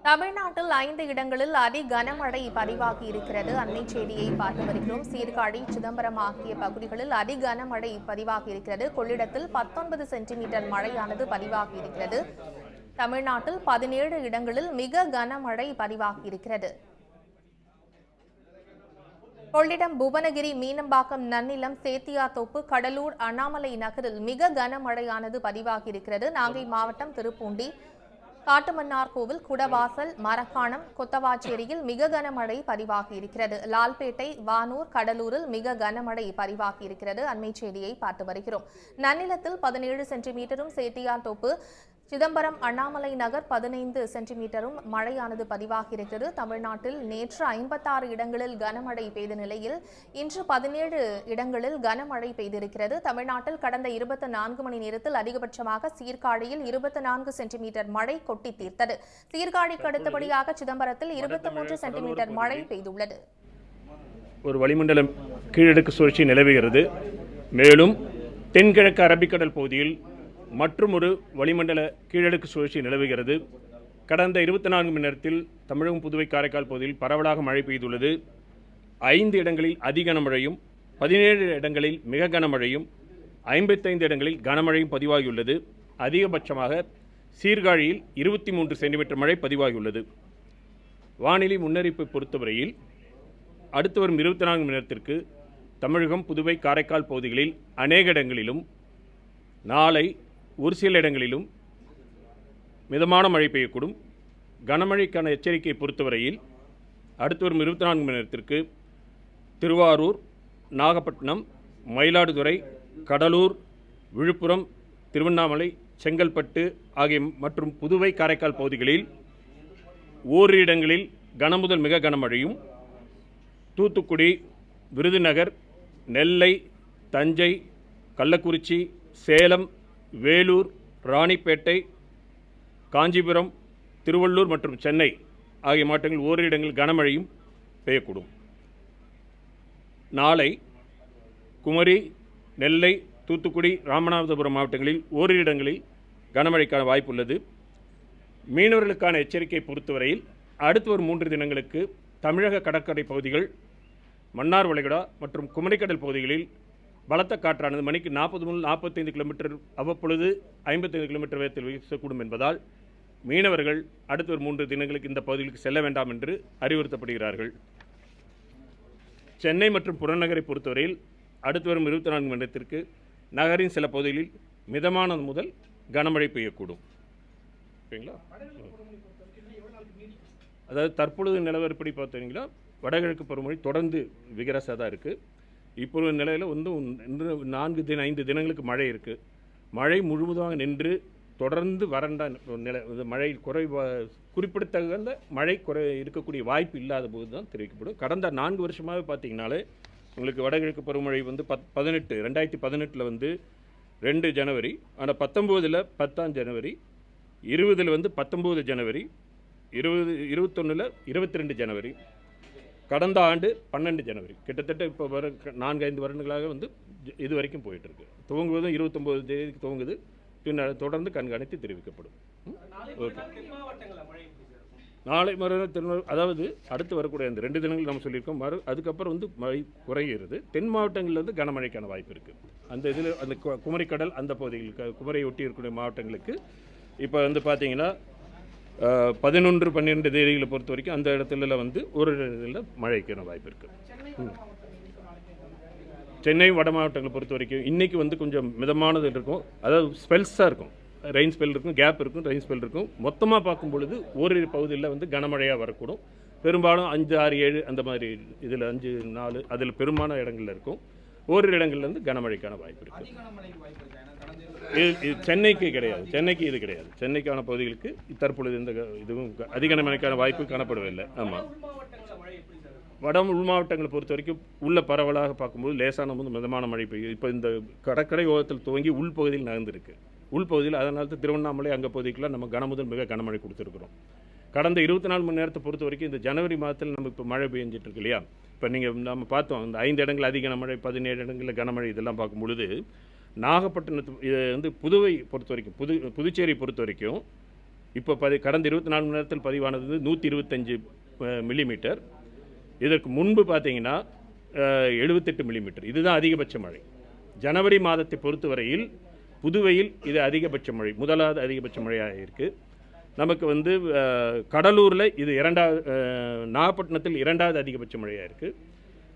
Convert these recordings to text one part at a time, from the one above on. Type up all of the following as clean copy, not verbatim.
தமிழ்நாட்டில் 5 இடங்களில் அதி கனமழை பதிவாகி இருக்கிறது. அண்மை செய்தியை பார்த்து வருகிறோம். சீர்காழி, சிதம்பரம் ஆகிய பகுதிகளில் அதி கனமழை பதிவாகி இருக்கிறது. கொள்ளிடத்தில் 19 சென்டிமீட்டர் மழையானது பதிவாகி இருக்கிறது. தமிழ்நாட்டில் 17 இடங்களில் மிக கனமழை பதிவாகி இருக்கிறது. கொள்ளிடம், புவனகிரி, மீனம்பாக்கம், நன்னிலம், சேத்தியாத்தோப்பு, கடலூர், அண்ணாமலை நகரில் மிக கனமழையானது பதிவாகி இருக்கிறது. நாகை மாவட்டம் திருப்பூண்டி, காட்டுமன்னார் கோவில், குடவாசல், மரக்காணம், கொத்தவாச்சேரியில் மிக கனமழை பதிவாகி இருக்கிறது. லால்பேட்டை, வானூர், கடலூரில் மிக கனமழை பதிவாகி இருக்கிறது. அண்மை செய்தியை பார்த்து வருகிறோம். நன்னிலத்தில் 17 சென்டிமீட்டரும், சேத்தியாத்தோப்பு, சிதம்பரம், அண்ணாமலை நகர் 15 சென்டிமீட்டரும் மழையானது பதிவாகி இருக்கிறது. தமிழ்நாட்டில் நேற்று 56 இடங்களில் கனமழை பெய்த நிலையில் இன்று 17 இடங்களில் கனமழை பெய்திருக்கிறது. தமிழ்நாட்டில் கடந்த 24 மணி நேரத்தில் அதிகபட்சமாக சீர்காழியில் 24 சென்டிமீட்டர் மழை கொட்டி தீர்த்தது. சீர்காழிக்கு அடுத்தபடியாக சிதம்பரத்தில் 23 சென்டிமீட்டர் மழை பெய்துள்ளது. ஒரு வளிமண்டல கீழடுக்கு சுழற்சி நிலவுகிறது. மேலும் தென்கிழக்கு அரபிக்கடல் பகுதியில் மற்றும் ஒரு வளிமண்டல கீழடுக்கு சுழற்சி நிலவுகிறது. கடந்த 24 மணி நேரத்தில் தமிழகம், புதுவை, காரைக்கால் பகுதியில் பரவலாக மழை பெய்துள்ளது. 5 இடங்களில் அதி கனமழையும், 17 இடங்களில் மிக கனமழையும், 55 இடங்களில் கனமழையும் பதிவாகியுள்ளது. அதிகபட்சமாக சீர்காழியில் 23 சென்டிமீட்டர் மழை பதிவாகியுள்ளது. வானிலை முன்னறிவிப்பை பொறுத்தவரையில் அடுத்து வரும் 24 மணி நேரத்திற்கு தமிழகம், புதுவை, காரைக்கால் பகுதிகளில் அநேக இடங்களிலும், நாளை ஒரு சில இடங்களிலும் மிதமான மழை பெய்யக்கூடும். கனமழைக்கான எச்சரிக்கையை பொறுத்தவரையில் அடுத்து வரும் 24 மணி நேரத்திற்கு திருவாரூர், நாகப்பட்டினம், மயிலாடுதுறை, கடலூர், விழுப்புரம், திருவண்ணாமலை, செங்கல்பட்டு ஆகிய மற்றும் புதுவை, காரைக்கால் பகுதிகளில் ஓரிரு இடங்களில் கனமுதல் மிக கனமழையும், தூத்துக்குடி, விருதுநகர், நெல்லை, தஞ்சை, கள்ளக்குறிச்சி, சேலம், வேலூர், ராணிப்பேட்டை, காஞ்சிபுரம், திருவள்ளூர் மற்றும் சென்னை ஆகிய மாவட்டங்களில் ஓரிரு இடங்களில் கனமழையும் பெய்யக்கூடும். நாளை குமரி, நெல்லை, தூத்துக்குடி, ராமநாதபுரம் மாவட்டங்களில் ஓரிரு இடங்களில் கனமழைக்கான வாய்ப்புள்ளது. மீனவர்களுக்கான எச்சரிக்கை பொறுத்தவரையில் அடுத்து வரும் 3 தினங்களுக்கு தமிழக கடற்கரை பகுதிகள், மன்னார் வளைகுடா மற்றும் குமரிக்கடல் பகுதிகளில் பலத்த காற்றானது மணிக்கு 40 முதல் 45 கிலோமீட்டர், அவ்வப்பொழுது 55 கிலோமீட்டர் வேகத்தில் வீசக்கூடும் என்பதால் மீனவர்கள் அடுத்த ஒரு 3 தினங்களுக்கு இந்த பகுதிகளுக்கு செல்ல வேண்டாம் என்று அறிவுறுத்தப்படுகிறார்கள். சென்னை மற்றும் புறநகரை பொறுத்தவரையில் அடுத்து வரும் 24 மணி நேரத்திற்கு நகரின் சில பகுதிகளில் மிதமான முதல் கனமழை பெய்யக்கூடும். ஓகேங்களா? அதாவது தற்பொழுது நிலவரப்படி பார்த்தீங்கன்னா வடகிழக்கு பருவமழை தொடர்ந்து விகரசாக தான் இருக்குது. இப்போ நிலையில் வந்து 4-5 தினங்களுக்கு மழை இருக்குது. மழை முழுவதுமாக நின்று தொடர்ந்து வறண்ட நிலை, மழை குறிப்பிடத்தகுந்த மழை இருக்கக்கூடிய வாய்ப்பு இல்லாத போது தான் தெரிவிக்கப்படும். கடந்த 4 வருஷமாகவே பார்த்தீங்கன்னாலே உங்களுக்கு வடகிழக்கு பருவமழை வந்து 2018 வந்து 2 ஜனவரி, ஆனால் 19 10 ஜனவரி, 20 வந்து 19 ஜனவரி, 21 22 ஜனவரி, கடந்த ஆண்டு 12 ஜனவரி, கிட்டத்தட்ட இப்போ 4-5 வருடங்களாக வந்து இது வரைக்கும் போயிட்டுருக்கு. துவங்குவதும் 29 தேதிக்கு துவங்குது. பின்னர் தொடர்ந்து கண்காணித்து தெரிவிக்கப்படும். ஓகே, நாளை மறுநாள் அதாவது அடுத்து வரக்கூடிய அந்த 2 தினங்கள் நம்ம சொல்லியிருக்கோம். அதுக்கப்புறம் வந்து மழை குறைகிறது. தென் மாவட்டங்களில் வந்து கனமழைக்கான வாய்ப்பு இருக்குது. அந்த இதில் அந்த குமரிக்கடல் அந்த பகுதிகளுக்கு, குமரியை ஒட்டி இருக்கக்கூடிய மாவட்டங்களுக்கு இப்போ வந்து பார்த்தீங்கன்னா 11-12 தேதிகளை பொறுத்த வரைக்கும் அந்த இடத்துல வந்து ஒரு இதில் மழைக்கான வாய்ப்பு இருக்குது. சென்னை வட மாவட்டங்களை பொறுத்த வரைக்கும் இன்றைக்கி வந்து கொஞ்சம் மிதமானது இருக்கும், அதாவது ஸ்பெல்ஸாக இருக்கும், ரெயின் ஸ்பெல் இருக்கும், கேப் இருக்கும், ரெயின் ஸ்பெல் இருக்கும். மொத்தமாக பார்க்கும் பொழுது ஓரிரு பகுதியில் வந்து கனமழையாக வரக்கூடும். பெரும்பாலும் 5, 6, 7 அந்த மாதிரி இதில் 5, 4 அதில் பெரும்பாலான இடங்களில் இருக்கும். ஓரிரு இடங்கள்லேருந்து கனமழைக்கான வாய்ப்பு இருக்குது. இது சென்னைக்கு கிடையாது, சென்னைக்கு இது கிடையாது. சென்னைக்கான பகுதிகளுக்கு தற்பொழுது இந்த இதுவும் அதிக கனமழைக்கான வாய்ப்பு காணப்படவில்லை. ஆமாம், வட உள் மாவட்டங்களை பொறுத்த வரைக்கும் உள்ள பரவலாக பார்க்கும்போது லேசான போது மிதமான மழை பெய்யும். இப்போ இந்த கடற்கரை ஓரத்தில் துவங்கி உள்பகுதியில் நகர்ந்துருக்கு. உள்பகுதியில் அதனால தான் திருவண்ணாமலை அங்கே பகுதிக்கெல்லாம் நம்ம கனமுதல் மிக கனமழை கொடுத்துருக்குறோம். கடந்த 24 மணி நேரத்தை பொறுத்த வரைக்கும் இந்த ஜனவரி மாதத்தில் நம்ம இப்போ மழை பெஞ்சிட்டு இருக்கு இல்லையா. இப்போ நீங்கள் நம்ம பார்த்தோம் இந்த 5 இடங்கள் அதிக கனமழை, 17 இடங்களில் கனமழை, இதெல்லாம் பார்க்கும் பொழுது நாகப்பட்டினத்து இது வந்து புதுவை பொறுத்த வரைக்கும் புதுச்சேரி பொறுத்த வரைக்கும் இப்போ கடந்த 24 மணி நேரத்தில் பதிவானது 125 மில்லிமீட்டர். இதற்கு முன்பு பார்த்தீங்கன்னா 78 மில்லிமீட்டர். இதுதான் அதிகபட்ச மழை. ஜனவரி மாதத்தை பொறுத்தவரையில் புதுவையில் இது அதிகபட்ச மழை, முதலாவது அதிகபட்ச மழையாக இருக்குது. நமக்கு வந்து கடலூரில் இது நாகப்பட்டினத்தில் 2வது அதிகபட்ச மழையாக இருக்குது.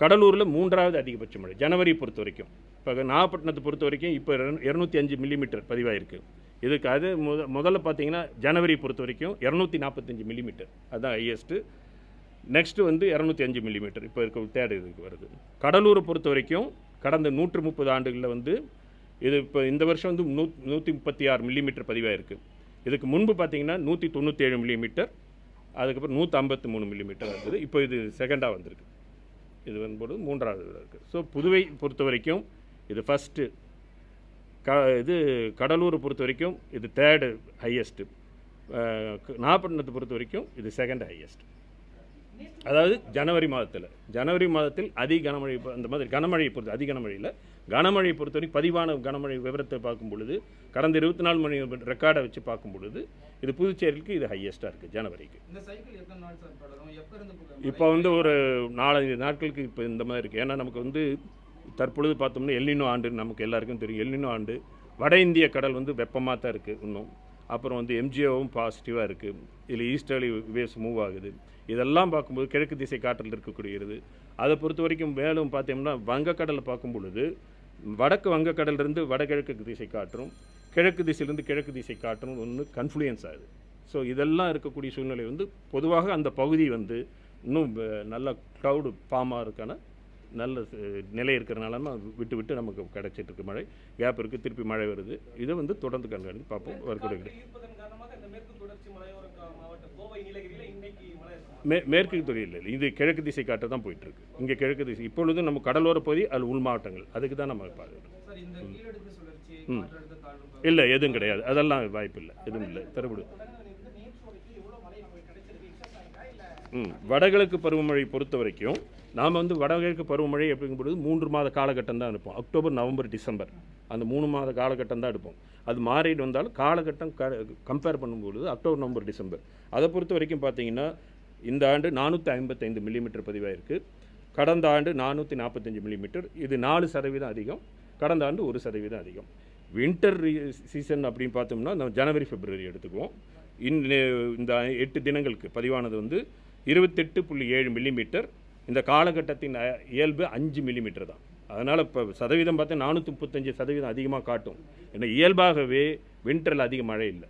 கடலூரில் 3வது அதிகபட்ச மழை ஜனவரி பொறுத்த வரைக்கும். இப்போ நாகப்பட்டினத்தை பொறுத்த வரைக்கும் இப்போ 205 மில்லிமீட்டர் பதிவாயிருக்கு. இதுக்கு அது முதல்ல பார்த்தீங்கன்னா ஜனவரி பொறுத்த வரைக்கும் 245 மில்லிமீட்டர், அதுதான் ஹையஸ்ட்டு. நெக்ஸ்ட்டு வந்து 205 மில்லிமீட்டர் இப்போ இருக்க தேர்ட் இதுக்கு வருது. கடலூரை பொறுத்த வரைக்கும் கடந்த 130 ஆண்டுகளில் வந்து இது இப்போ இந்த வருஷம் வந்து 136 மில்லிமீட்டர் பதிவாயிருக்கு. இதுக்கு முன்பு பார்த்தீங்கன்னா 197 மில்லிமீட்டர், அதுக்கப்புறம் 153 மில்லிமீட்டர் இருந்தது. இப்போ இது செகண்டாக வந்திருக்கு. இது வந்து 3வது இருக்குது. ஸோ புதுவை பொறுத்த வரைக்கும் இது ஃபஸ்ட்டு, இது கடலூரை பொறுத்த வரைக்கும் இது தேர்டு ஹையஸ்ட்டு, நாகப்பட்டினத்தை பொறுத்த வரைக்கும் இது செகண்ட் ஹையஸ்ட். அதாவது ஜனவரி மாதத்தில் அதிக கனமழை, அந்த மாதிரி கனமழையை பொறுத்து அதிக கனமழையில் கனமழையை பொறுத்தவரைக்கும் பதிவான கனமழை விவரத்தை பார்க்கும் பொழுது கடந்த 24 மணி ரெக்கார்டை வச்சு பார்க்கும் பொழுது இது புதுச்சேரிக்கு இது ஹையஸ்ட்டாக இருக்குது ஜனவரிக்கு. இப்போ வந்து ஒரு 4-5 நாட்களுக்கு இப்போ இந்த மாதிரி இருக்குது. ஏன்னா நமக்கு வந்து தற்பொழுது பார்த்தோம்னா எல்னினோ ஆண்டு நமக்கு எல்லாருக்கும் தெரியும். எல்னினோ ஆண்டு வட இந்திய கடல் வந்து வெப்பமாக தான் இருக்குது இன்னும். அப்புறம் வந்து எம்ஜிஓவும் பாசிட்டிவாக இருக்குது. இதில் ஈஸ்டர்லி வேவ்ஸ் மூவ் ஆகுது. இதெல்லாம் பார்க்கும்போது கிழக்கு திசை காற்றில் இருக்கக்கூடியது. அதை பொறுத்த வரைக்கும் மேலும் பார்த்தோம்னா வங்கக்கடலை பார்க்கும் பொழுது வடக்கு வங்கக்கடலிருந்து வடகிழக்கு திசை காற்றும், கிழக்கு திசையிலிருந்து கிழக்கு திசை காற்றும் ஒன்று கன்ஃப்ளூயன்ஸ் ஆகுது. ஸோ இதெல்லாம் இருக்கக்கூடிய சூழ்நிலை வந்து பொதுவாக அந்த பகுதி வந்து இன்னும் நல்ல க்ளவுடு ஃபார்ம் ஆகிறதுக்கான நல்ல நிலை இருக்கிறனால விட்டு விட்டு நமக்கு கிடைச்சிட்ருக்கு. மழை கேப் இருக்குது, திருப்பி மழை வருது. இதை வந்து தொடர்ந்து கண்காணித்து பார்ப்போம். வரக்கூடிய மேற்கு தொழில் இல்லை, இது கிழக்கு திசை காற்று தான் போயிட்டுருக்கு. இங்கே கிழக்கு திசை இப்பொழுது நம்ம கடலோர பகுதி அது உள் மாவட்டங்கள், அதுக்கு தான் நம்ம பார்க்கணும். இல்லை, எதுவும் கிடையாது, அதெல்லாம் வாய்ப்பு இல்லை, எதுவும் இல்லை. தரப்படு வடகிழக்கு பருவமழை பொறுத்த வரைக்கும் நாம் வந்து வடகிழக்கு பருவமழை அப்படிங்கும்பொழுது 3 மாத காலகட்டம் தான் எடுப்போம். அக்டோபர், நவம்பர், டிசம்பர் அந்த 3 மாத காலகட்டம் தான் எடுப்போம். அது மாறிட்டு வந்தாலும் காலகட்டம் கம்பேர் பண்ணும்பொழுது அக்டோபர், நவம்பர், டிசம்பர் அதை பொறுத்த வரைக்கும் பார்த்தீங்கன்னா இந்த ஆண்டு 455 மில்லிமீட்டர் பதிவாயிருக்கு. கடந்த ஆண்டு 445 மில்லிமீட்டர். இது 4% அதிகம். கடந்த ஆண்டு 1% அதிகம். வின்டர் சீசன் அப்படின்னு பார்த்தோம்னா நம்ம ஜனவரி, பிப்ரவரி எடுத்துக்குவோம். இந்த 8 தினங்களுக்கு பதிவானது வந்து 28.7 மில்லிமீட்டர். இந்த காலகட்டத்தின் இயல்பு 5 மில்லிமீட்டர் தான். அதனால் இப்போ சதவீதம் பார்த்தா 435% அதிகமாக காட்டும். ஏன்னா இயல்பாகவே வின்டரில் அதிக மழை இல்லை.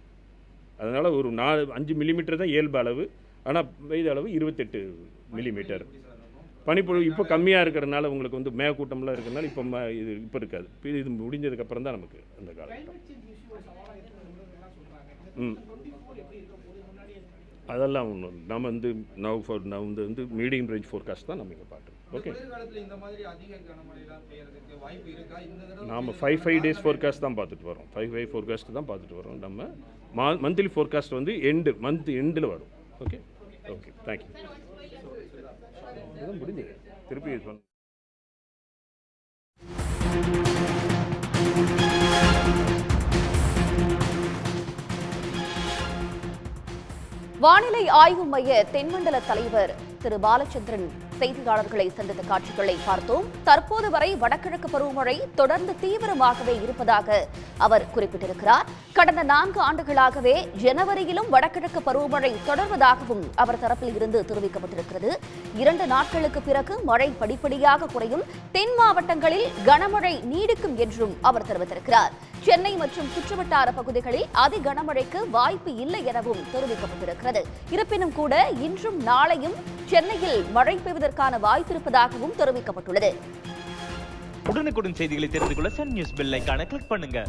அதனால் ஒரு 5 மில்லிமீட்டர் தான் இயல்பு அளவு. ஆனால் பெய்த அளவு 28 மில்லிமீட்டர். பனிப்பொழிவு இப்போ கம்மியாக இருக்கிறதுனால உங்களுக்கு வந்து மேகக்கூட்டம்லாம் இருக்கிறதுனால இப்போ இருக்காது. இது முடிஞ்சதுக்கப்புறம் தான் நமக்கு அந்த காலகட்டம். அதெல்லாம் ஒன்றும் நம்ம வந்து வந்து மீடியம் ரேஞ்ச் ஃபோர்காஸ்ட் தான் நம்ம இங்கே பார்க்குறோம். ஓகே, நாம் 5 டேஸ் ஃபோர்காஸ்ட் தான் பார்த்துட்டு வரோம். 5 ஃபோர்காஸ்ட் தான் பார்த்துட்டு வரோம். நம்ம மந்த்லி ஃபோர்காஸ்ட் வந்து மந்த் எண்டில் வரும். Okay, thank you. முடிஞ்சது திருப்பி இது பண்ண. வானிலை ஆய்வு மைய தென்மண்டல தலைவர் திரு பாலச்சந்திரன் செய்தியாளர்களை சந்தித்த காட்சிகளை பார்த்தோம். தற்போது வரை வடகிழக்கு பருவமழை தொடர்ந்து தீவிரமாகவே இருப்பதாக அவர் குறிப்பிட்டிருக்கிறார். கடந்த 4 ஆண்டுகளாகவே ஜனவரியிலும் வடகிழக்கு பருவமழை தொடர்வதாகவும் அவர் தரப்பில் இருந்து தெரிவிக்கப்பட்டிருக்கிறது. 2 நாட்களுக்கு பிறகு மழை படிப்படியாக குறையும், தென் மாவட்டங்களில் கனமழை நீடிக்கும் என்றும் அவர் தெரிவித்திருக்கிறார். சென்னை மற்றும் சுற்றுவட்டார பகுதிகளில் அதி கனமழைக்கு வாய்ப்பு இல்லை எனவும் தெரிவிக்கப்பட்டிருக்கிறது. இருப்பினும் கூட இன்றும் நாளையும் சென்னையில் மழை பெய்வதற்கான வாய்ப்பு இருப்பதாகவும் தெரிவிக்கப்பட்டுள்ளது. உடனுக்குடன் செய்திகளை தெரிந்து கொள்ள சன் நியூஸ் பெல் ஐகானை கிளிக் பண்ணுங்க.